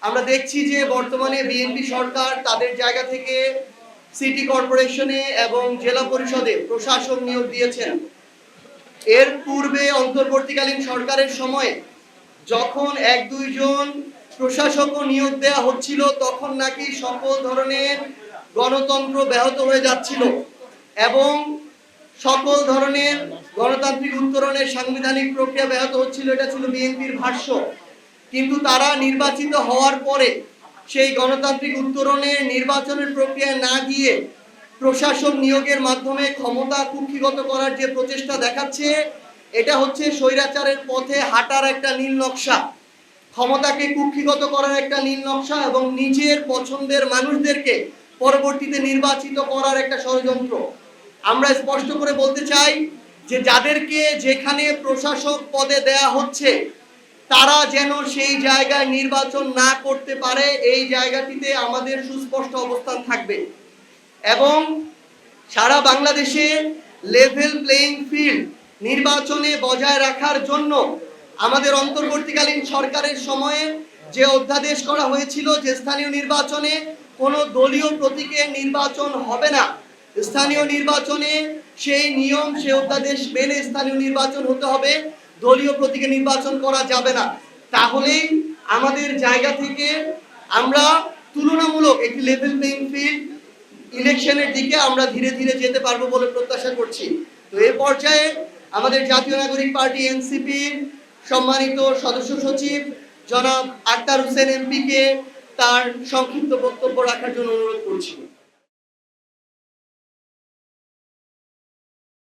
আমরা দেখছি যে বর্তমানে বিএনপি সরকার তাদের জায়গা থেকে সিটি কর্পোরেশনে এবং জেলা পরিষদে প্রশাসক নিয়োগ দিয়েছেন। এর পূর্বে অন্তর্বর্তীকালীন সরকারের সময়ে যখন এক দুইজন প্রশাসকও নিয়োগ দেওয়া হচ্ছিল, তখন নাকি সকল ধরনের গণতন্ত্র ব্যাহত হয়ে যাচ্ছিল এবং সকল ধরনের গণতান্ত্রিক উত্তরণের সাংবিধানিক প্রক্রিয়া ব্যাহত হচ্ছিল। এটা ছিল বিএনপির ভাষ্য। কিন্তু তারা নির্বাচিত হওয়ার পরে সেই গণতান্ত্রিক উত্তরণের নির্বাচনের প্রক্রিয়া না গিয়ে প্রশাসন নিয়োগের মাধ্যমে ক্ষমতা কুক্ষিগত করার যে প্রচেষ্টা দেখাচ্ছে, এটা হচ্ছে স্বৈরাচারের পথে হাঁটার একটা নীল নকশা, ক্ষমতাকে কুক্ষিগত করার একটা নীল নকশা এবং নিজের পছন্দের মানুষদেরকে পরবর্তীতে নির্বাচিত করার একটা ষড়যন্ত্র। আমরা স্পষ্ট করে বলতে চাই যে যাদেরকে যেখানে প্রশাসক পদে দেয়া হচ্ছে তারা যেন সেই জায়গায় নির্বাচন না করতে পারে, এই জায়গাটিতে আমাদের সুস্পষ্ট অবস্থান থাকবে এবং সারা বাংলাদেশে লেভেল প্লেইং ফিল্ড নির্বাচনে বজায় রাখার জন্য আমাদের অন্তর্বর্তীকালীন সরকারের সময়ে যে অধ্যাদেশ করা হয়েছিল যে স্থানীয় নির্বাচনে কোনো দলীয় প্রতীকে নির্বাচন হবে না, স্থানীয় নির্বাচনে সেই নিয়ম সে অধ্যাদেশ মেনে স্থানীয় নির্বাচন হতে হবে, দলীয় প্রতীকে নির্বাচন করা যাবে না। তাহলেই আমাদের জায়গা থেকে আমরা তুলনামূলক একটি লেভেল প্লেইং ফিল্ড ইলেকশনের দিকে আমরা ধীরে ধীরে যেতে পারবো বলে প্রত্যাশা করছি। তো এই পর্যায়ে আমাদের জাতীয় নাগরিক পার্টি এনসিপির সম্মানিত সদস্য সচিব জনাব আক্তার হোসেন এমপিকে তার সংক্ষিপ্ত বক্তব্য রাখার জন্য অনুরোধ করছি।